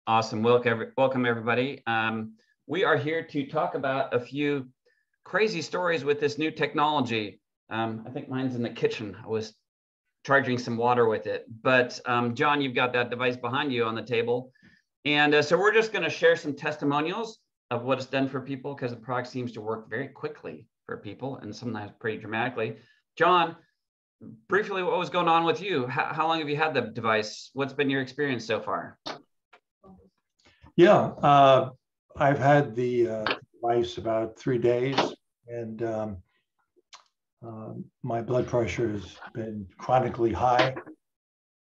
Awesome. Welcome everybody. We are here to talk about a few crazy stories with this new technology. I think mine's in the kitchen. I was charging some water with it. But John, you've got that device behind you on the table. And so we're just going to share some testimonials of what it's done for people, because the product seems to work very quickly for people and sometimes pretty dramatically. John, briefly, what was going on with you? How long have you had the device? What's been your experience so far? Yeah, I've had the device about 3 days, and my blood pressure has been chronically high.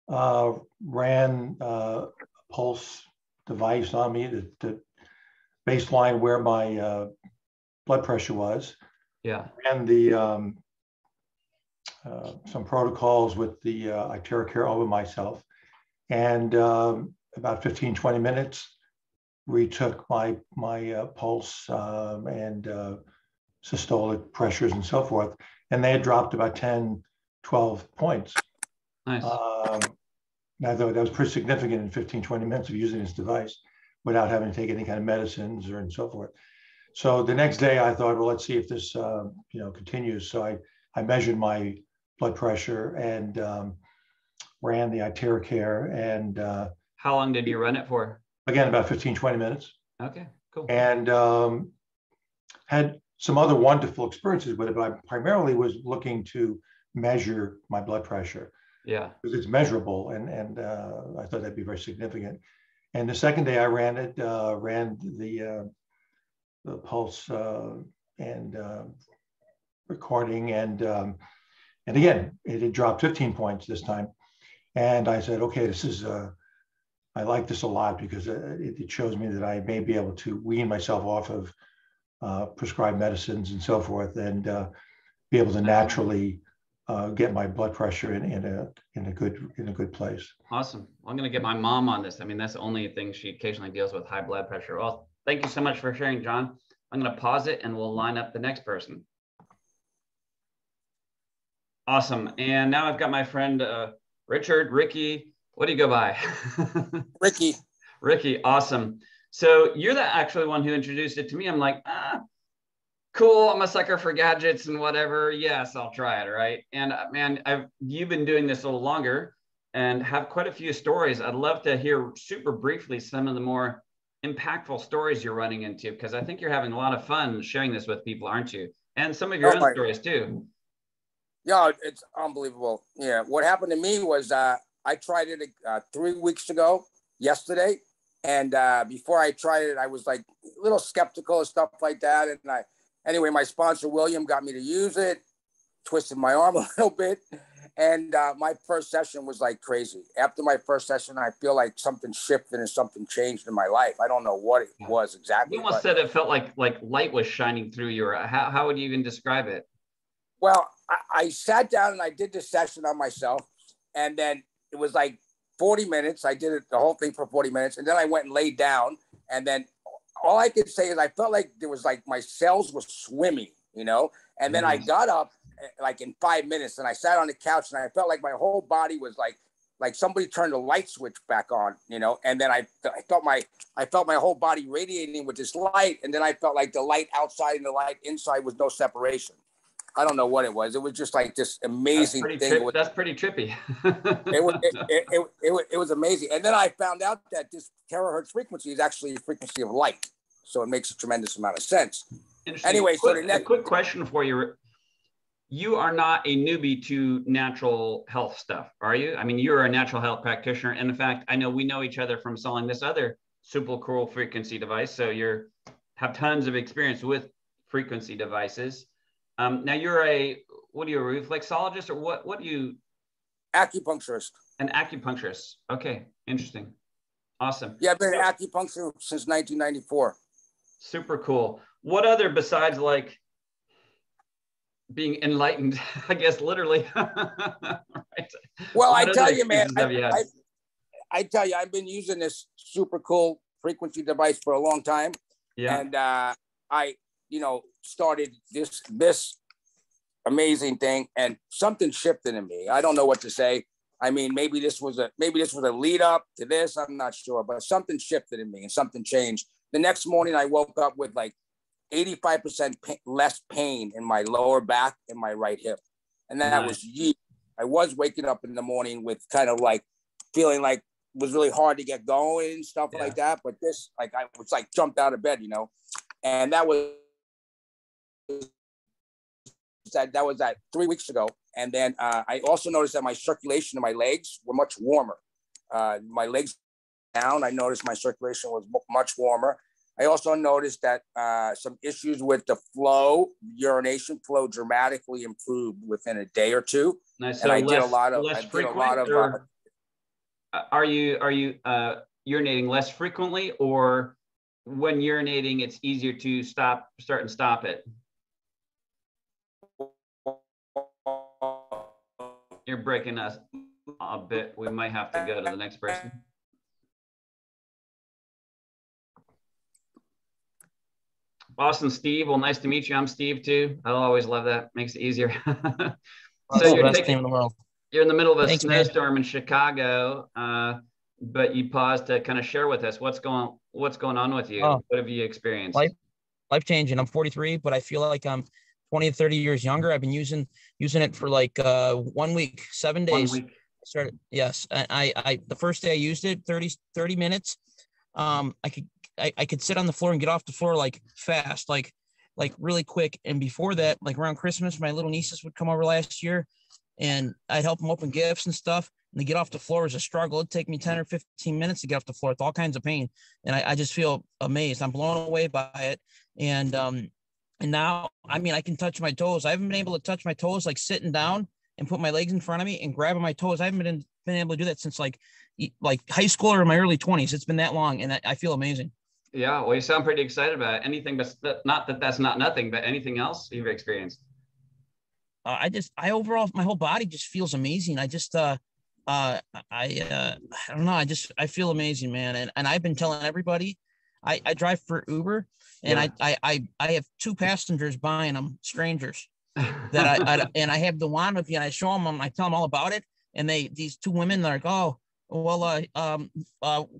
Ran a pulse device on me to baseline where my blood pressure was. Yeah. And the some protocols with the iTeraCare over myself. And about 15, 20 minutes, retook my pulse and systolic pressures and so forth. And they had dropped about 10, 12 points. Nice. I thought that was pretty significant in 15, 20 minutes of using this device without having to take any kind of medicines and so forth. So the next day I thought, well, let's see if this continues. So I measured my blood pressure and ran the iTeraCare. And how long did you run it for? Again, about 15, 20 minutes. Okay, cool. And had some other wonderful experiences with it, but I primarily was looking to measure my blood pressure. Yeah. Because it's measurable, and I thought that'd be very significant. And the second day I ran it, ran the pulse and recording, and again, it had dropped 15 points this time. And I said, okay, this is, I like this a lot, because it shows me that I may be able to wean myself off of prescribed medicines and so forth, and be able to naturally get my blood pressure in a good place. Awesome. I'm going to get my mom on this. I mean, that's the only thing she occasionally deals with, high blood pressure. Well, thank you so much for sharing, John. I'm going to pause it and we'll line up the next person. Awesome. And now I've got my friend Ricky. What do you go by? Ricky. Ricky. Awesome. So you're the actually one who introduced it to me. I'm like, cool. I'm a sucker for gadgets and whatever. Yes, I'll try it. Right. And man, you've been doing this a little longer and have quite a few stories. I'd love to hear super briefly some of the more impactful stories you're running into, because I think you're having a lot of fun sharing this with people, aren't you? And some of your own stories too. Yeah, it's unbelievable. Yeah. What happened to me was I tried it 3 weeks ago, yesterday. And before I tried it, I was like a little skeptical and stuff like that. And anyway, my sponsor, William, got me to use it, twisted my arm a little bit. And my first session was like crazy. After my first session, I feel like something shifted and something changed in my life. I don't know what it was exactly. You almost said it felt like light was shining through you. How would you even describe it? Well, I sat down and I did the session on myself. And then it was like 40 minutes. I did the whole thing for 40 minutes. And then I went and laid down. And then all I could say is I felt like there was like my cells were swimming, And then I got up like in 5 minutes and I sat on the couch and I felt like my whole body was like somebody turned the light switch back on, And then I felt my whole body radiating with this light. And then I felt like the light outside and the light inside was no separation. I don't know what it was. It was just like this amazing thing. That's pretty trippy. it was amazing. And then I found out that this terahertz frequency is actually a frequency of light. So it makes a tremendous amount of sense. Anyway, a quick question for you. You are not a newbie to natural health stuff, are you? I mean, you're a natural health practitioner. And in fact, I know we know each other from selling this other super cool frequency device. So have tons of experience with frequency devices. Now you're a reflexologist or what do you? Acupuncturist. An acupuncturist. Okay, interesting. Awesome. Yeah, I've been an acupuncturist since 1994. Super cool. What other besides like being enlightened, I guess literally. Right. Well, I tell you, man, I tell you, I've been using this super cool frequency device for a long time. Yeah. And I started this amazing thing and something shifted in me. I don't know what to say. I mean, maybe this was a lead up to this. I'm not sure, but something shifted in me and something changed. The next morning, I woke up with like 85% less pain in my lower back and my right hip, and that was years. I was waking up in the morning with kind of like feeling like it was really hard to get going and stuff like that. But this, like, I was like jumped out of bed, you know, and that was 3 weeks ago. And then I also noticed that my circulation in my legs were much warmer. My legs down, I noticed my circulation was much warmer. I also noticed that some issues with the flow, urination flow, dramatically improved within a day or two. Nice. And so I did a lot of. Are you urinating less frequently, or when urinating, it's easier to start and stop it? You're breaking us a bit. We might have to go to the next person. Awesome, Steve. Well, nice to meet you. I'm Steve too. I always love that. Makes it easier. So you're in the middle of a snowstorm in Chicago, but you paused to kind of share with us what's going on with you. What have you experienced? Life changing. I'm 43, but I feel like I'm 20 to 30 years younger. I've been using it for like 1 week, 7 days. 1 week. Yes. I the first day I used it, 30 minutes. I could sit on the floor and get off the floor like fast, like really quick. And before that, like around Christmas, my little nieces would come over last year and I'd help them open gifts and stuff. And to get off the floor was a struggle. It'd take me 10 or 15 minutes to get off the floor with all kinds of pain. And I just feel amazed. I'm blown away by it. And now, I mean, I can touch my toes. I haven't been able to touch my toes, like sitting down and put my legs in front of me and grabbing my toes. I haven't been able to do that since like high school or in my early 20s. It's been that long. And I feel amazing. Yeah, well, you sound pretty excited about it. Anything, but not that that's not nothing, but anything else you've experienced? I overall, my whole body just feels amazing. I don't know. I feel amazing, man. And I've been telling everybody, I drive for Uber, and I have 2 passengers buying them, strangers, that and I have the wand with me, and I show them, I tell them all about it, and these 2 women, they're like, oh, well,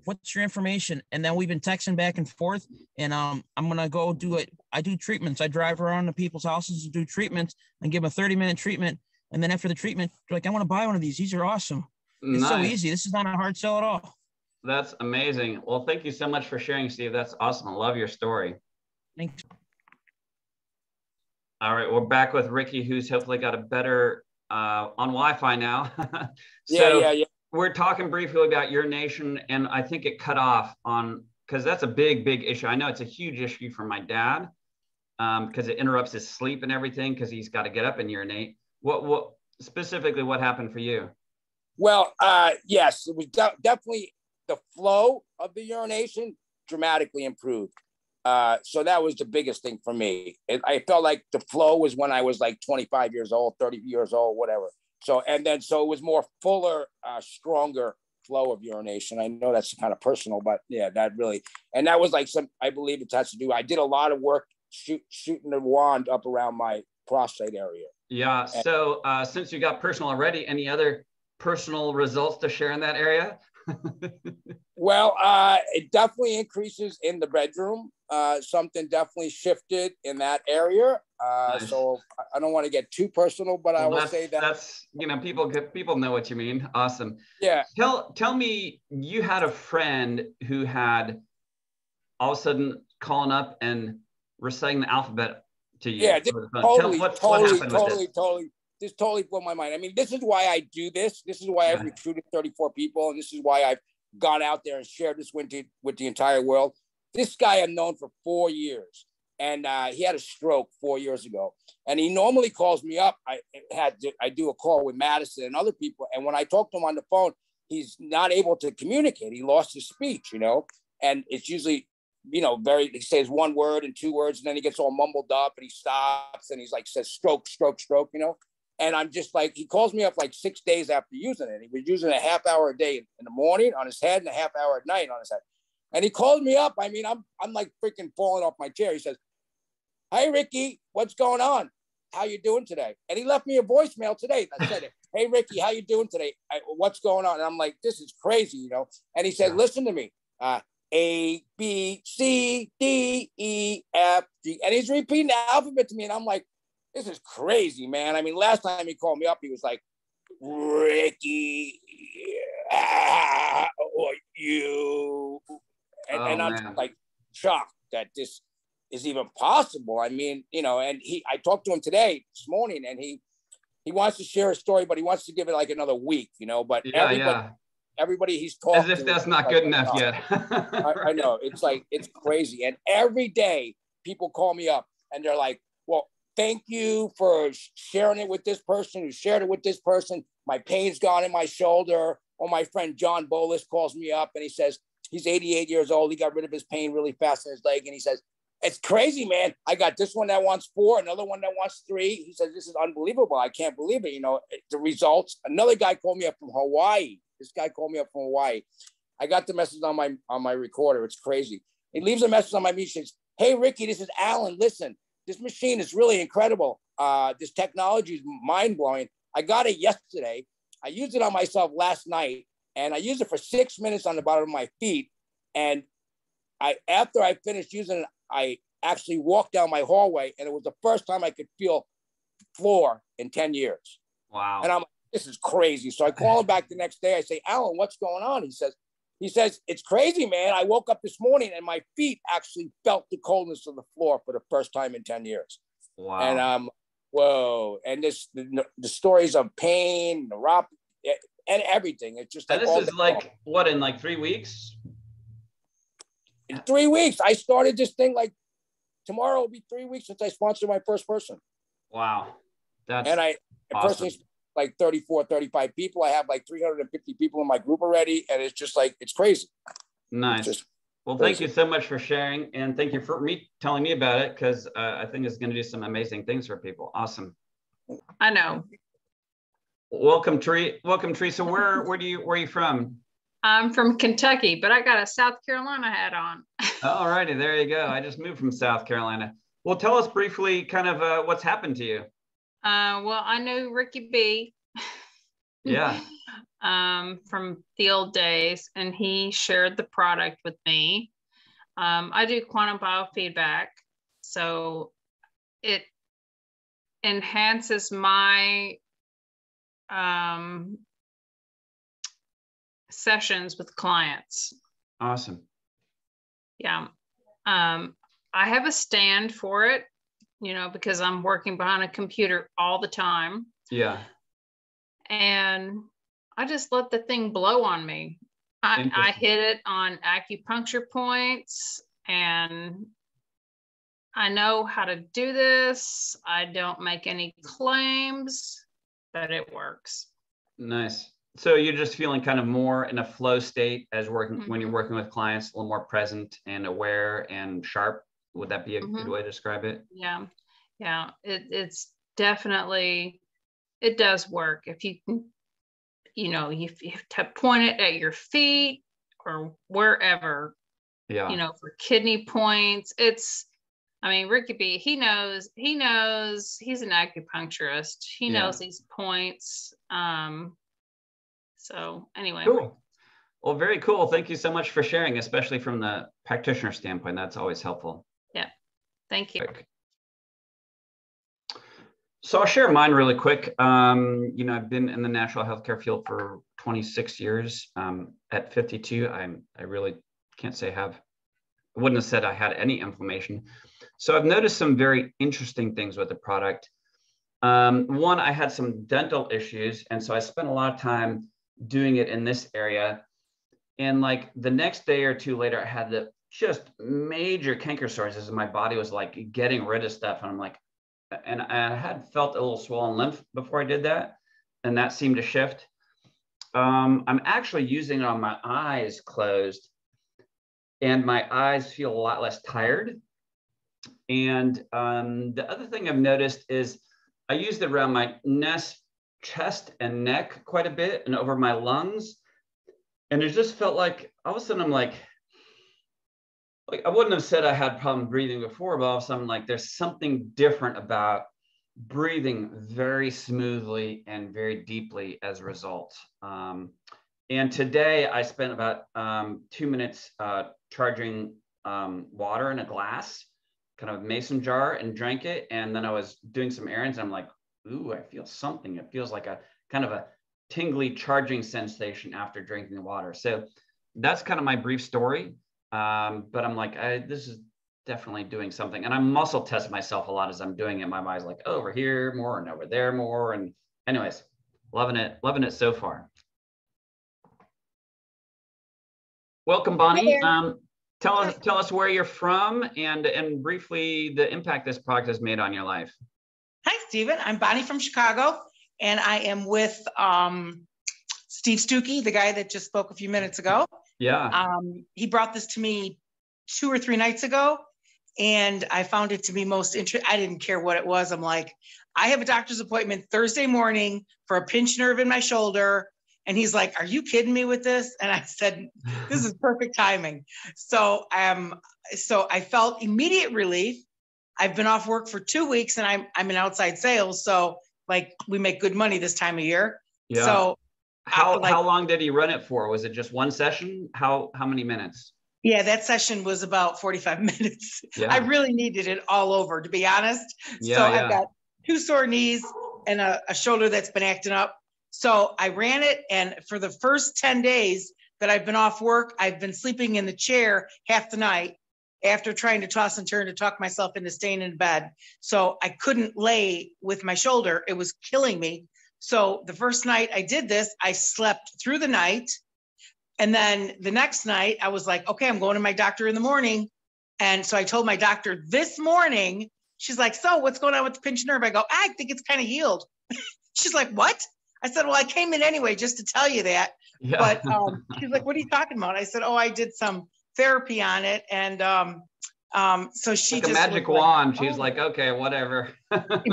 what's your information? And then we've been texting back and forth, and I'm gonna go do it. I do treatments. I drive around to people's houses and do treatments and give them a 30-minute treatment, and then after the treatment, they're like, I want to buy one of these. These are awesome. It's so easy. This is not a hard sell at all. That's amazing. Well, thank you so much for sharing, Steve. That's awesome. I love your story. Thanks. All right, we're back with Ricky, who's hopefully got a better on Wi-Fi now. Yeah. We're talking briefly about urination, and I think it cut off on, because that's a big issue. I know it's a huge issue for my dad, because it interrupts his sleep and everything, because he's got to get up and urinate. What specifically, what happened for you? Well, yes, it was definitely the flow of the urination dramatically improved. So that was the biggest thing for me. I felt like the flow was when I was like 25 years old, 30 years old, whatever. So it was more fuller, stronger flow of urination. I know that's kind of personal, but yeah, that really, and that was like I believe it has to do. I did a lot of work shooting the wand up around my prostate area. Yeah. So since you got personal already, any other personal results to share in that area? Well, it definitely increases in the bedroom. Something definitely shifted in that area. Nice. So I don't want to get too personal, but I will say that's, people know what you mean. Awesome. Yeah. Tell me, you had a friend who had all of a sudden calling up and reciting the alphabet to you. Yeah, totally. This totally blew my mind. I mean, this is why I do this. This is why I've recruited 34 people. And this is why I've gone out there and shared this with the entire world. This guy I've known for 4 years. And he had a stroke 4 years ago. And he normally calls me up. I do a call with Madison and other people. And when I talk to him on the phone, he's not able to communicate. He lost his speech, and it's usually, he says 1 word and 2 words, and then he gets all mumbled up and he stops and he's like, says stroke. And I'm just like, he calls me up like 6 days after using it. He was using it a half hour a day in the morning on his head and a half hour at night on his head. And he called me up. I mean, I'm like freaking falling off my chair. He says, "Hi, Ricky, what's going on? How you doing today?" And he left me a voicemail today that said it. hey, Ricky, how you doing today? What's going on? And I'm like, this is crazy, you know? And he said, listen to me. A, B, C, D, E, F, G. And he's repeating the alphabet to me. And I'm like, this is crazy, man. I mean, last time he called me up, he was like, Ricky, or you. And I'm just like shocked that this is even possible. I mean, you know, and I talked to him this morning, and he wants to share a story, but he wants to give it like another week, you know, but everybody he's talking to. As if that's not good enough yet. I know. It's like, it's crazy. And every day people call me up and they're like, well, thank you for sharing it with this person who shared it with this person. My pain's gone in my shoulder. Or my friend John Bolus calls me up and he says, he's 88 years old. He got rid of his pain really fast in his leg. And he says, it's crazy, man. I got this one that wants 4, another one that wants 3. He says, this is unbelievable. I can't believe it. You know, the results. Another guy called me up from Hawaii. This guy called me up from Hawaii. I got the message on my recorder. It's crazy. He leaves a message on my machine. Hey, Ricky, this is Alan. Listen, this machine is really incredible. This technology is mind-blowing. I got it yesterday. I used it on myself last night, and I used it for 6 minutes on the bottom of my feet. And after I finished using it, I actually walked down my hallway, and it was the first time I could feel floor in 10 years. Wow. And I'm like, this is crazy. So I call him back the next day. I say, Alan, what's going on? He says, it's crazy, man. I woke up this morning and my feet actually felt the coldness of the floor for the first time in 10 years. Wow. And whoa. And the stories of pain, neuropathy, and everything. It's just like, and this is like, what, in like 3 weeks? In 3 weeks. I started this thing like tomorrow will be 3 weeks since I sponsored my first person. Wow. That's and I awesome. Personally like 34, 35 people. I have like 350 people in my group already. And it's just like, it's crazy. Nice. Well, thank you so much for sharing. And thank you for telling me about it, because I think it's going to do some amazing things for people. Awesome. I know. Welcome, Teresa. Where are you from? I'm from Kentucky, but I got a South Carolina hat on. All righty, there you go. I just moved from South Carolina. Well, tell us briefly kind of what's happened to you. Well, I knew Ricky B. Yeah. From the old days, and he shared the product with me. I do quantum biofeedback, so it enhances my sessions with clients. Awesome. Yeah. I have a stand for it, you know, because I'm working behind a computer all the time. Yeah. And I just let the thing blow on me. I hit it on acupuncture points, and I know how to do this. I don't make any claims, but it works. Nice. So you're just feeling kind of more in a flow state as working when you're working with clients, a little more present and aware and sharp. Would that be a good way to describe it? Yeah. Yeah. It's definitely, it does work. If you can, you know, you have to point it at your feet or wherever, you know, for kidney points. I mean, Ricky B, he knows, he's an acupuncturist. He knows these points. So anyway. Cool. Well, very cool. Thank you so much for sharing, especially from the practitioner standpoint. That's always helpful. Yeah. Thank you. So I'll share mine really quick. You know, I've been in the natural healthcare field for 26 years. At 52, I really can't say I wouldn't have said I had any inflammation. So I've noticed some very interesting things with the product. One, I had some dental issues. And so I spent a lot of time doing it in this area. And like the next day or two later, I had the just major canker sores as my body was like getting rid of stuff. And I'm like, and I had felt a little swollen lymph before I did that. And that seemed to shift. I'm actually using it on my eyes closed, and my eyes feel a lot less tired. And the other thing I've noticed is I used it around my chest and neck quite a bit and over my lungs. And it just felt like all of a sudden I'm like I wouldn't have said I had problem breathing before, but all of a sudden like there's something different about breathing very smoothly and very deeply as a result. And today I spent about 2 minutes charging water in a glass, kind of mason jar, and drank it. And then I was doing some errands. And I'm like, ooh, I feel something. It feels like a kind of a tingly charging sensation after drinking the water. So that's kind of my brief story. But I'm like, this is definitely doing something. And I muscle test myself a lot as I'm doing it. My mind's like, over here more and over there more. And anyways, loving it so far. Welcome, Bonnie. Tell us where you're from and briefly the impact this product has made on your life. Hi, Stephen. I'm Bonnie from Chicago, and I am with Steve Stuckey, the guy that just spoke a few minutes ago. Yeah. He brought this to me 2 or 3 nights ago, and I found it to be most interesting. I didn't care what it was. I'm like, I have a doctor's appointment Thursday morning for a pinched nerve in my shoulder. And he's like, are you kidding me with this? And I said, this is perfect timing. So I felt immediate relief. I've been off work for 2 weeks and I'm in outside sales. So like we make good money this time of year. Yeah. So how long did he run it for? Was it just one session? How many minutes? Yeah, that session was about 45 minutes. Yeah. I really needed it all over, to be honest. Yeah, so I've got 2 sore knees and a shoulder that's been acting up. So I ran it, and for the first 10 days that I've been off work, I've been sleeping in the chair half the night after trying to toss and turn to talk myself into staying in bed. So I couldn't lay with my shoulder. It was killing me. So the first night I did this, I slept through the night. And then the next night I was like, okay, I'm going to my doctor in the morning. And so I told my doctor this morning, she's like, so what's going on with the pinched nerve? I go, I think it's kind of healed. She's like, what? I said, well, I came in anyway, just to tell you that. Yeah. But she's like, what are you talking about? I said, oh, I did some therapy on it. And so she like just a magic wand. She's like, okay, whatever.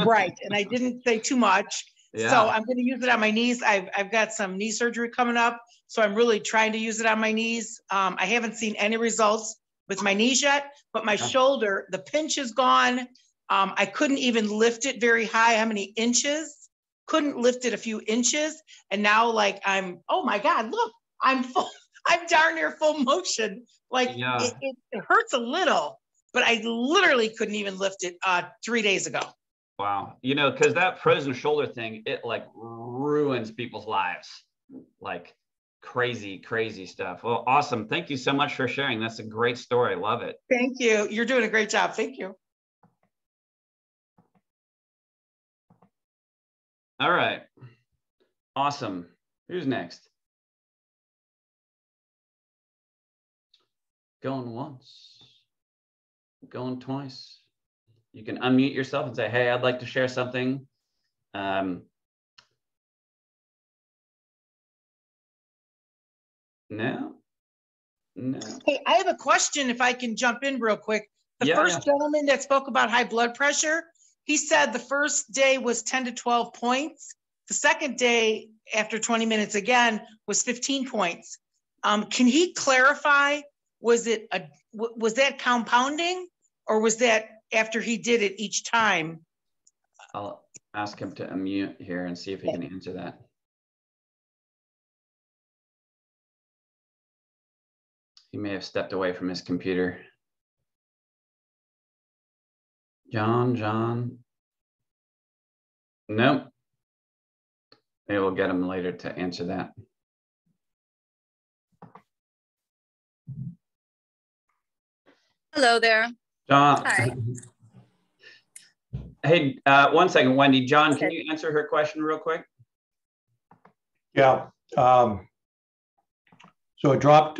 Right. And I didn't say too much. Yeah. So I'm going to use it on my knees. I've got some knee surgery coming up. So I'm really trying to use it on my knees. I haven't seen any results with my knees yet, but my shoulder, the pinch is gone. I couldn't even lift it very high. How many inches? Couldn't lift it a few inches. And now like oh my God, look, I'm darn near full motion. Like it hurts a little, but I literally couldn't even lift it 3 days ago. Wow. You know, because that frozen shoulder thing, it like ruins people's lives. Like crazy, crazy stuff. Well, awesome. Thank you so much for sharing. That's a great story. Love it. Thank you. You're doing a great job. Thank you. All right. Awesome. Who's next? Going once, going twice. You can unmute yourself and say, hey, I'd like to share something. No. Hey, I have a question if I can jump in real quick. The first gentleman that spoke about high blood pressure, he said the first day was 10 to 12 points. The second day, after 20 minutes again, was 15 points. Can he clarify, was that compounding, or was that after he did it each time? I'll ask him to unmute here and see if he can answer that. He may have stepped away from his computer. John. Nope. Maybe we'll get him later to answer that. Hello there. John. Hi. Hey, 1 second, Wendy. John, okay. Can you answer her question real quick? Yeah. So it dropped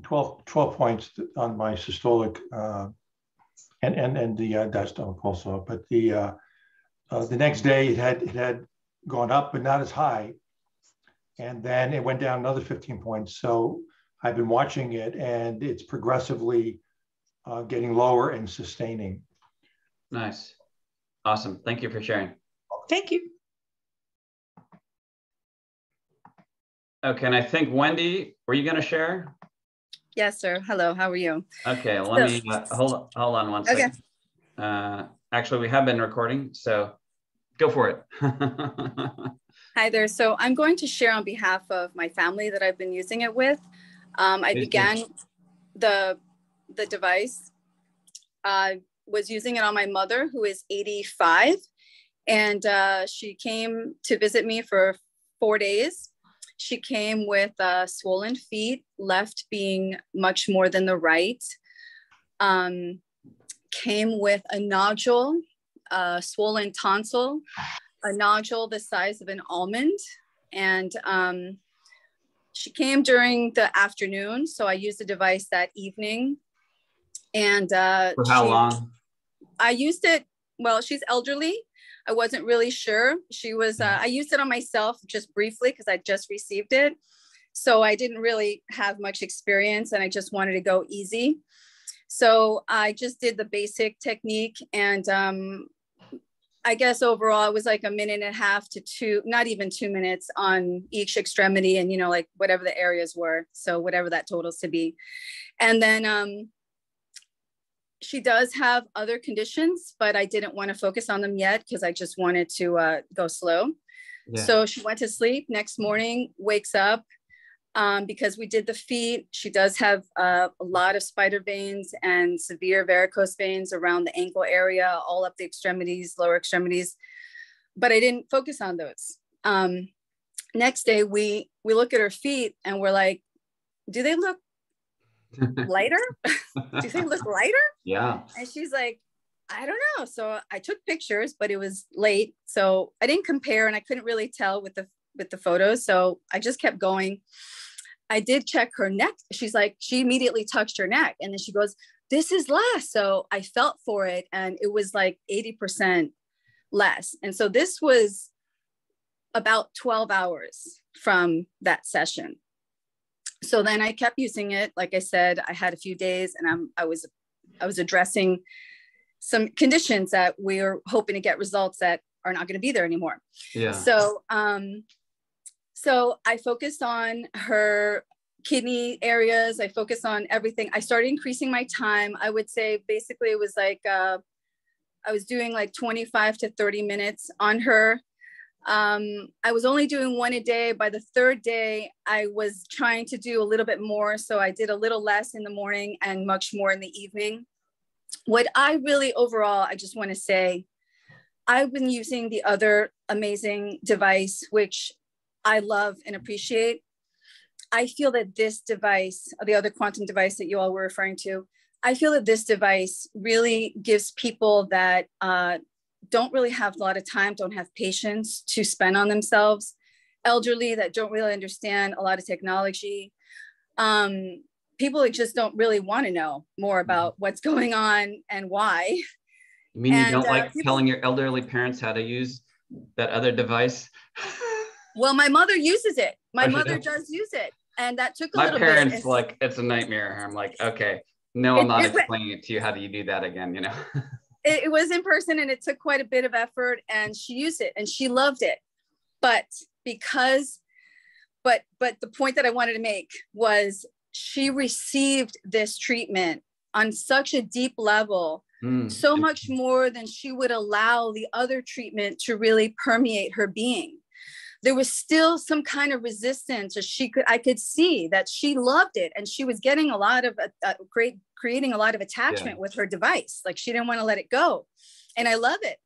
12 points on my systolic and the diastolic also. But the next day it had gone up, but not as high. And then it went down another 15 points. So I've been watching it, and it's progressively getting lower and sustaining. Nice. Awesome. Thank you for sharing. Thank you. Okay, and I think, Wendy, were you going to share? Yes, sir. Hello, how are you? Okay, let me, hold on 1 second. Actually, we have been recording, so go for it. Hi there. So I'm going to share on behalf of my family that I've been using it with. I began the device. I was using it on my mother, who is 85, and she came to visit me for 4 days. She came with swollen feet, left being much more than the right. Came with a nodule, swollen tonsil, a nodule the size of an almond. And she came during the afternoon. So I used the device that evening. And for how long? I used it, well, she's elderly. I wasn't really sure. She was, I used it on myself just briefly because I just received it. So I didn't really have much experience and I just wanted to go easy. So I just did the basic technique, and I guess overall it was like 1.5 minutes to 2, not even 2 minutes on each extremity, and, you know, like whatever the areas were. So whatever that totals to be. And then she does have other conditions, but I didn't want to focus on them yet because I just wanted to go slow. Yeah. So she went to sleep. Next morning, wakes up. Because we did the feet, she does have a lot of spider veins and severe varicose veins around the ankle area, all up the extremities, lower extremities, but I didn't focus on those. Next day, we look at her feet and we're like, do they look lighter? Do they look lighter? Yeah. And she's like, I don't know. So I took pictures, but it was late. So I didn't compare and I couldn't really tell with the photos. So I just kept going. I did check her neck. She's like, she immediately touched her neck. And then she goes, this is less. So I felt for it. And it was like 80% less. And so this was about 12 hours from that session. So then I kept using it. Like I said, I had a few days and I was addressing some conditions that we were hoping to get results that are not going to be there anymore. Yeah. So I focused on her kidney areas. I focused on everything. I started increasing my time. I would say basically it was like, I was doing like 25 to 30 minutes on her. I was only doing 1 a day. By the 3rd day, I was trying to do a little bit more. So I did a little less in the morning and much more in the evening. What I really overall, I just want to say, I've been using the other amazing device, which I love and appreciate. I feel that this device, the other quantum device that you all were referring to, I feel that this device really gives people that don't really have a lot of time, don't have patience to spend on themselves, elderly that don't really understand a lot of technology, people that just don't really want to know more about what's going on and why. You mean you don't like telling your elderly parents how to use that other device? Well, my mother uses it. My mother does use it. And that took a little bit. My parents, like, it's a nightmare. I'm like, okay, no, I'm not explaining it to you. How do you do that again, you know? It was in person and it took quite a bit of effort, and she used it and she loved it. But the point that I wanted to make was she received this treatment on such a deep level, so much more than she would allow the other treatment to really permeate her being. There was still some kind of resistance, or I could see that she loved it, and she was getting a lot of creating a lot of attachment with her device. Like she didn't want to let it go, and I love it.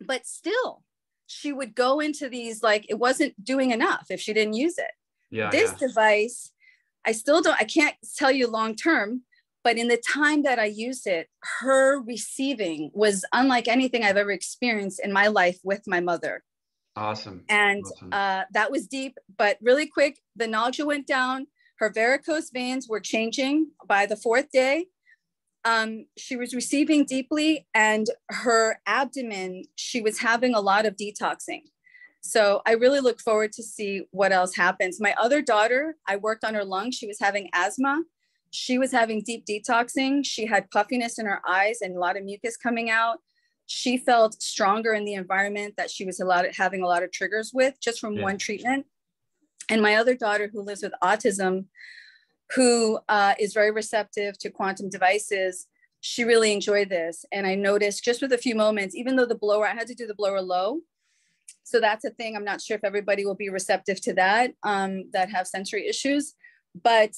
But still, she would go into these, like it wasn't doing enough if she didn't use it. This device, I can't tell you long term, but in the time that I used it, her receiving was unlike anything I've ever experienced in my life with my mother. Awesome. And that was deep, but really quick, the nodule went down. Her varicose veins were changing by the 4th day. She was receiving deeply, and her abdomen, she was having a lot of detoxing. So I really look forward to see what else happens. My other daughter, I worked on her lungs. She was having asthma. She was having deep detoxing. She had puffiness in her eyes and a lot of mucus coming out. She felt stronger in the environment that she was having a lot of triggers with just from one treatment. And my other daughter, who lives with autism, who is very receptive to quantum devices, she really enjoyed this. And I noticed just with a few moments, even though the blower, I had to do the blower low. So that's a thing. I'm not sure if everybody will be receptive to that, that have sensory issues, but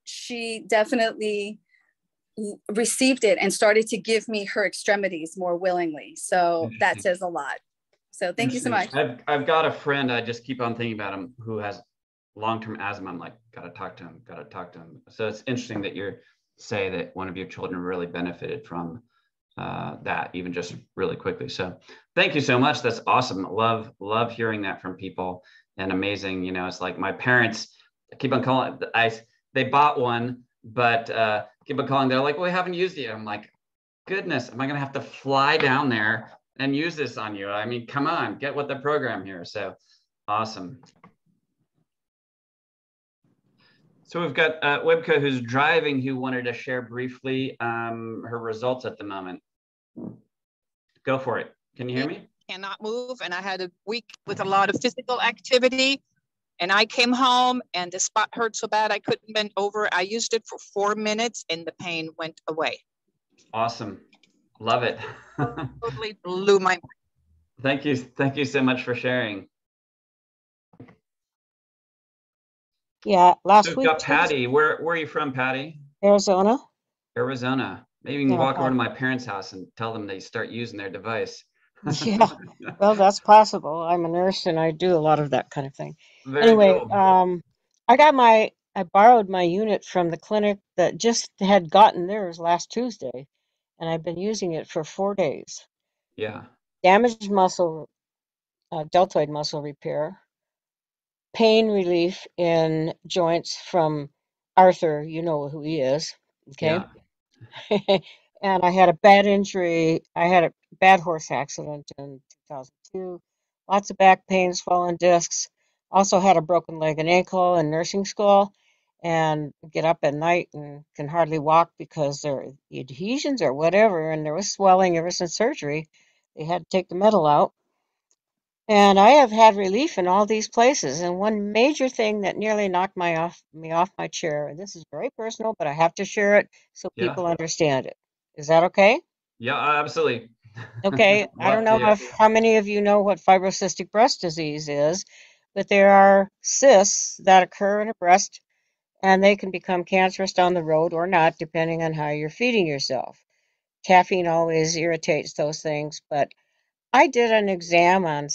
she definitely received it and started to give me her extremities more willingly. So that says a lot. So thank you so much. I've got a friend, I just keep on thinking about him, who has long-term asthma. I'm like, gotta talk to him. So it's interesting that you say that one of your children really benefited from that, even just really quickly. So thank you so much. That's awesome. Love hearing that from people, and amazing. You know, it's like my parents keep on calling. They bought one, but keep on calling. They're like, well, we haven't used it. I'm like, goodness, am I gonna have to fly down there and use this on you? I mean, come on, get with the program here. So awesome. So we've got Webco, who's driving, who wanted to share briefly her results at the moment. Go for it. Can you hear me? Cannot move, and I had a week with a lot of physical activity, and I came home and the spot hurt so bad I couldn't bend over. I used it for 4 minutes and the pain went away. Awesome. Love it. Totally blew my mind. Thank you so much for sharing. Yeah, last So we've week. got Patty. Where are you from, Patty? Arizona. Arizona. Maybe you can walk over to my parents' house and tell them they start using their device. Yeah, well, that's possible. I'm a nurse and I do a lot of that kind of thing. Very Anyway, cool. I borrowed my unit from the clinic that just had gotten theirs last Tuesday, and I've been using it for 4 days. Yeah. Damaged muscle, deltoid muscle repair, pain relief in joints from Arthur, you know who he is, okay? Yeah. And I had a bad injury. I had a bad horse accident in 2002. Lots of back pain, swollen discs. Also had a broken leg and ankle in nursing school, and get up at night and can hardly walk because there are adhesions or whatever. And there was swelling ever since surgery. They had to take the metal out. And I have had relief in all these places. And one major thing that nearly knocked me off my chair, and this is very personal, but I have to share it so people understand it. Is that okay? Yeah, absolutely. Okay. I don't know how many of you know what fibrocystic breast disease is, but there are cysts that occur in a breast, and they can become cancerous down the road or not, depending on how you're feeding yourself. Caffeine always irritates those things, but I did an exam on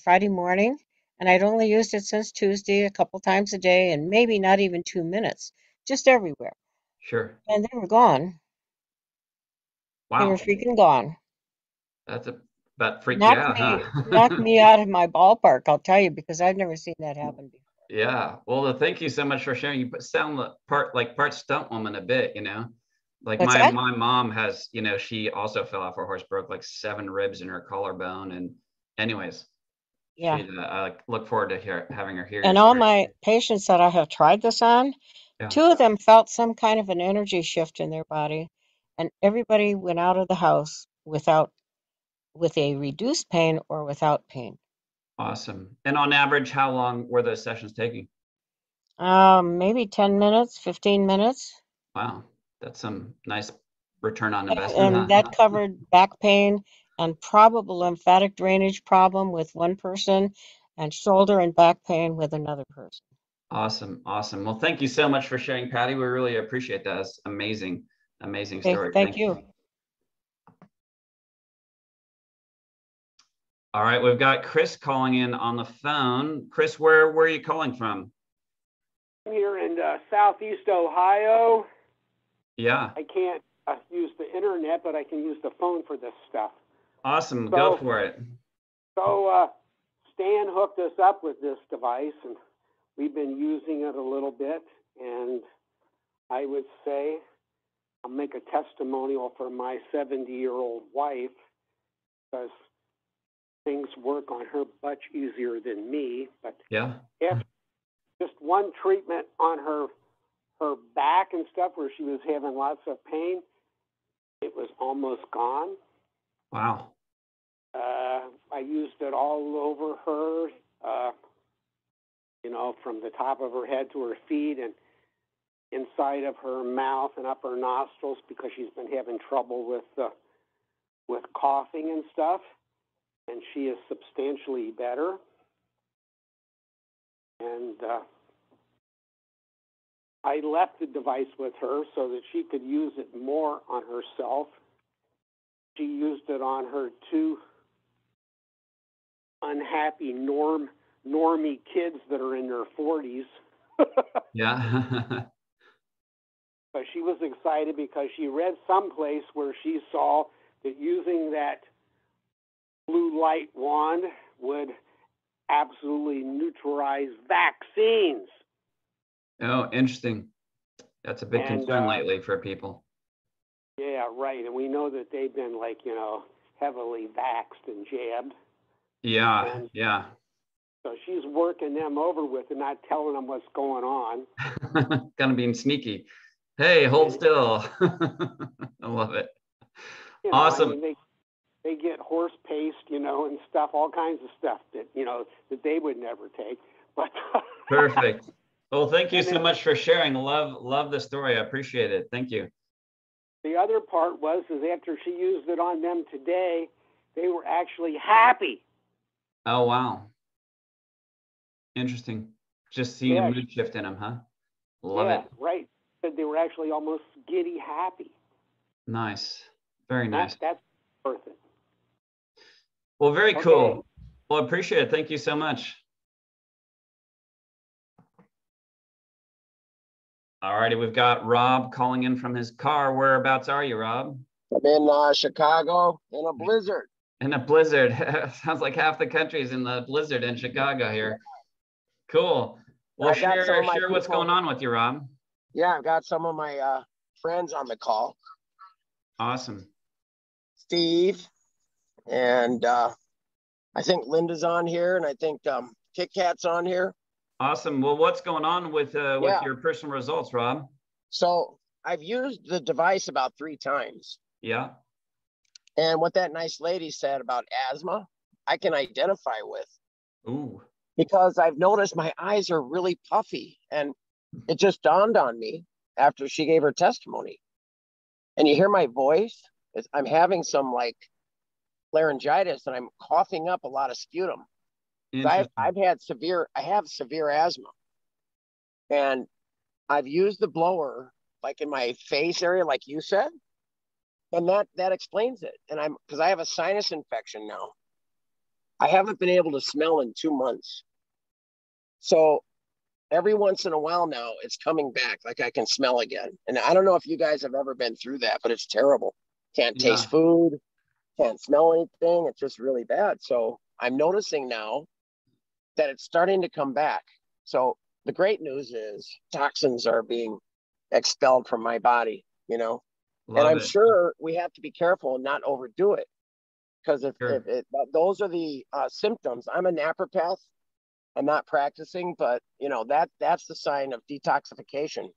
Friday morning, and I'd only used it since Tuesday, a couple times a day, and maybe not even 2 minutes, just everywhere. Sure. And they were gone. Wow. They were freaking gone. That freaked you out, huh? Knocked me out of my ballpark, I'll tell you, because I've never seen that happen before. Yeah. Well, thank you so much for sharing. You sound part stunt woman a bit, you know. Like my mom has, you know, she also fell off her horse, broke like 7 ribs in her collarbone. And anyways, yeah, I look forward to having her here. And all my patients that I have tried this on, 2 of them felt some kind of an energy shift in their body, and everybody went out of the house with a reduced pain or without pain. Awesome. And on average, how long were those sessions taking? Maybe 10 minutes, 15 minutes. Wow. That's some nice return on investment. And that covered back pain and probable lymphatic drainage problem with one person, and shoulder and back pain with another person. Awesome. Awesome. Well, thank you so much for sharing, Patty. We really appreciate that. It's amazing. Amazing story. Thank you. All right. We've got Chris calling in on the phone. Chris, where are you calling from? I'm here in Southeast Ohio. Yeah. I can't use the internet, but I can use the phone for this stuff. Awesome. Go for it. So Stan hooked us up with this device, and we've been using it a little bit. And I would say I'll make a testimonial for my 70-year-old wife, because things work on her much easier than me. But if just one treatment on her back and stuff where she was having lots of pain, it was almost gone. Wow. I used it all over her, you know, from the top of her head to her feet, and inside of her mouth and up her nostrils because she's been having trouble with coughing and stuff, and she is substantially better. And I left the device with her so that she could use it more on herself. She used it on her 2 unhappy normie kids that are in their 40s. Yeah. But she was excited because she read someplace where she saw that using that blue light wand would absolutely neutralize vaccines. Oh, interesting. That's a big concern lately for people. Yeah, right. And we know that they've been, like, you know, heavily vaxxed and jabbed. Yeah, And yeah. so she's working them over with and not telling them what's going on. Kind of being sneaky. Hey, hold still. I love it. You know, Awesome. I mean, they get horse paste, you know, and stuff, all kinds of stuff that, you know, that they would never take. But Perfect. Well, thank you so much for sharing. Love the story. I appreciate it. Thank you. The other part was is after she used it on them today, they were actually happy. Oh, wow. Interesting. Just seeing a mood shift in them, huh? Love it. Right. But they were actually almost giddy happy. Nice. Very nice. That's worth it. Well, very cool. Well, I appreciate it. Thank you so much. All righty, we've got Rob calling in from his car. Whereabouts are you, Rob? I'm in Chicago in a blizzard. In a blizzard. Sounds like half the country's in the blizzard in Chicago here. Cool. Well, share what's going on with you, Rob. Yeah, I've got some of my friends on the call. Awesome. Steve, and I think Linda's on here, and I think Kit Kat's on here. Awesome. Well, what's going on with your personal results, Rob? So I've used the device about 3 times. Yeah. And what that nice lady said about asthma, I can identify with. Ooh. Because I've noticed my eyes are really puffy, and it just dawned on me after she gave her testimony. And you hear my voice, I'm having some like laryngitis, and I'm coughing up a lot of sputum. I have severe asthma, and I've used the blower like in my face area, like you said, and that explains it. And because I have a sinus infection now, I haven't been able to smell in 2 months. So every once in a while now, it's coming back, like I can smell again. And I don't know if you guys have ever been through that, but it's terrible. Can't taste food, can't smell anything. It's just really bad. So I'm noticing now that it's starting to come back. So the great news is toxins are being expelled from my body, you know. And I'm sure we have to be careful and not overdo it, because if those are the symptoms. I'm a naturopath. I'm not practicing, but you know that's the sign of detoxification.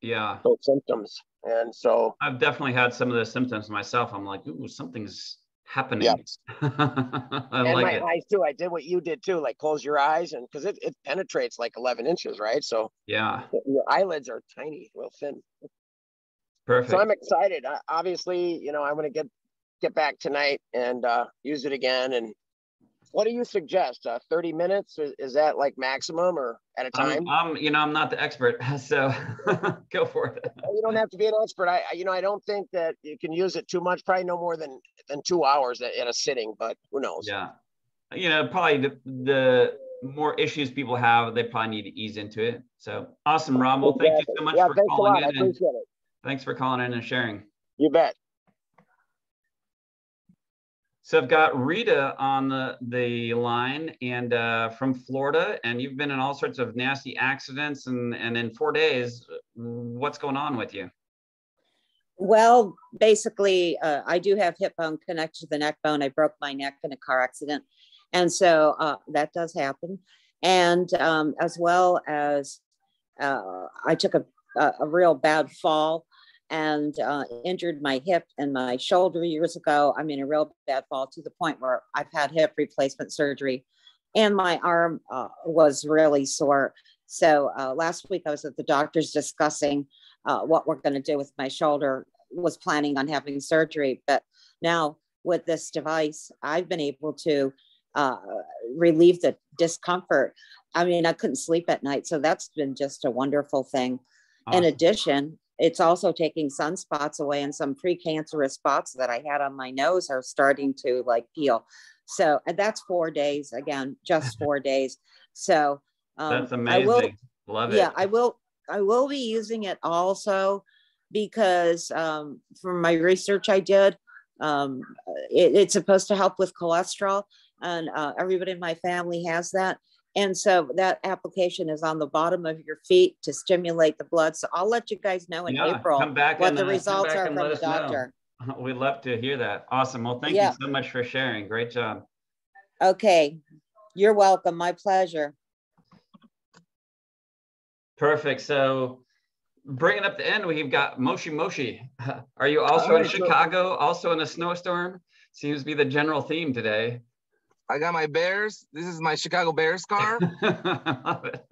Yeah. Those symptoms. And so I've definitely had some of the symptoms myself. I'm like, ooh, something's happening. Yes. I and like my it. eyes too. I did what you did too, like close your eyes, and because it penetrates like 11 inches, right? So yeah, your eyelids are tiny, real thin. Perfect. So I'm excited. Obviously, you know, I'm going to get back tonight and use it again. And what do you suggest? 30 minutes? Is that like maximum or at a time? I'm not the expert, so go for it. You don't have to be an expert. I don't think that you can use it too much. Probably no more than 2 hours at a sitting, but who knows? Yeah. Probably the more issues people have, they probably need to ease into it. So awesome, Rob. Well, thank you so much for calling in. I appreciate it. Thanks for calling in and sharing. You bet. So I've got Rita on the line and from Florida, and you've been in all sorts of nasty accidents, and in 4 days, what's going on with you? Well, basically, I do have hip bone connected to the neck bone. I broke my neck in a car accident. And so that does happen. And as well as I took a real bad fall and injured my hip and my shoulder years ago. I mean, a real bad fall to the point where I've had hip replacement surgery, and my arm was really sore. So last week I was at the doctor's discussing what we're going to do with my shoulder, was planning on having surgery. But now with this device, I've been able to relieve the discomfort. I mean, I couldn't sleep at night. So that's been just a wonderful thing. Awesome. In addition, it's also taking sunspots away, and some precancerous spots that I had on my nose are starting to like peel. So and that's 4 days, again, just 4 days. So that's amazing. Love it. Yeah, I will be using it also because from my research I did, it's supposed to help with cholesterol, and everybody in my family has that. And so that application is on the bottom of your feet to stimulate the blood. So I'll let you guys know in April what the results are from the doctor. We'd love to hear that. Awesome. Well, thank you so much for sharing. Great job. Okay. You're welcome. My pleasure. Perfect. So bringing up the end, we've got Moshi Moshi. Are you also in Chicago, also in a snowstorm? Seems to be the general theme today. I got my Bears. This is my Chicago Bears car. Love it.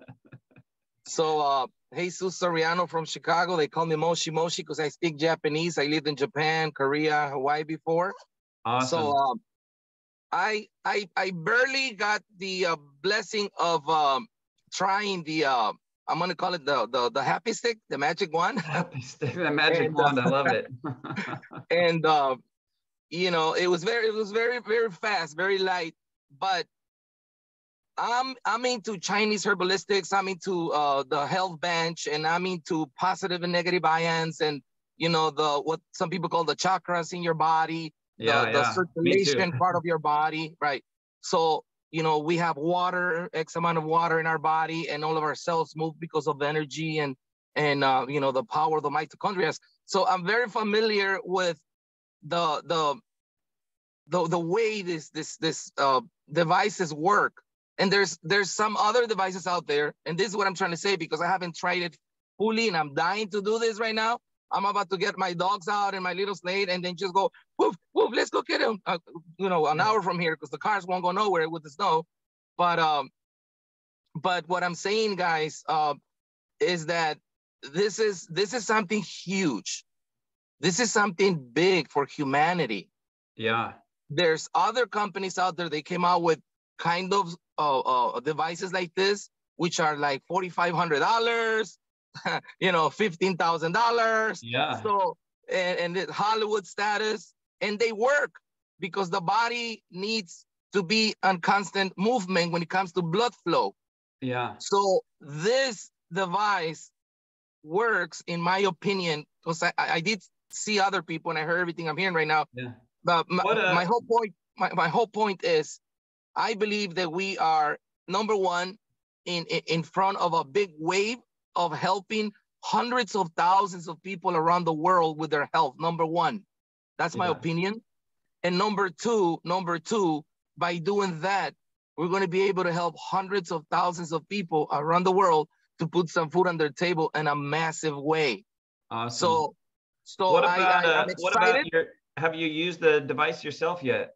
So Jesus Soriano from Chicago. They call me Moshi Moshi because I speak Japanese. I lived in Japan, Korea, Hawaii before. Awesome. So I barely got the blessing of trying the I'm gonna call it the happy stick, the magic wand. Happy stick, the magic wand. I love it. And you know, it was very fast, very light. But I'm into Chinese herbalistics. I'm into the health bench, and I'm into positive and negative ions, and you know what some people call the chakras in your body, the circulation part of your body, right? So you know we have water, X amount of water in our body, and all of our cells move because of energy and you know the power of the mitochondria. So I'm very familiar with the way this devices work. And there's some other devices out there, and this is what I'm trying to say because I haven't tried it fully, and I'm dying to do this right now. I'm about to get my dogs out and my little slate, and then just go woof woof. Let's go get him. You know, an hour from here because the cars won't go nowhere with the snow. But what I'm saying, guys, is that this is something huge. This is something big for humanity. Yeah. There's other companies out there. They came out with kind of devices like this, which are like $4,500, you know, $15,000. Yeah. So and the Hollywood status, and they work because the body needs to be on constant movement when it comes to blood flow. Yeah. So this device works, in my opinion, because I did see other people and I heard everything I'm hearing right now. Yeah. But my whole point is, I believe that we are number one in front of a big wave of helping hundreds of thousands of people around the world with their health. Number one, that's my opinion. And number two, by doing that, we're going to be able to help hundreds of thousands of people around the world to put some food on their table in a massive way. Awesome. So what about, I'm excited. Have you used the device yourself yet?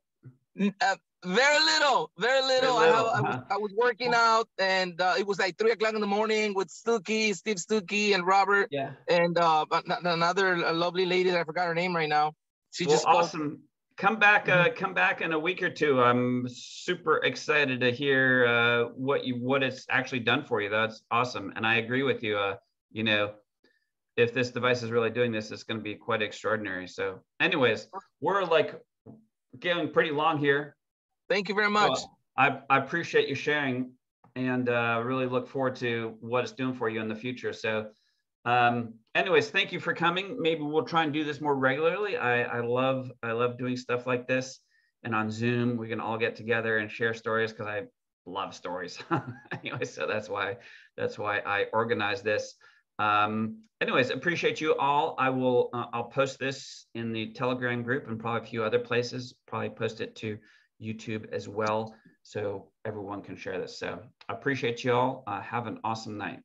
Very little. I was working out, and it was like 3 o'clock in the morning with Steve Stuckey, and Robert, and another lovely lady that I forgot her name right now. She just spoke. Awesome. Come back in a week or two. I'm super excited to hear what it's actually done for you. That's awesome, and I agree with you. You know, if this device is really doing this, it's going to be quite extraordinary. So, anyways, we're like getting pretty long here. Thank you very much. So I appreciate you sharing, and really look forward to what it's doing for you in the future. So anyways, thank you for coming. Maybe we'll try and do this more regularly. I love doing stuff like this, and on Zoom we can all get together and share stories because I love stories. Anyway, so that's why I organized this. Anyways, appreciate you all. I'll post this in the Telegram group and probably a few other places, probably post it to YouTube as well, so everyone can share this. So I appreciate you all. Have an awesome night.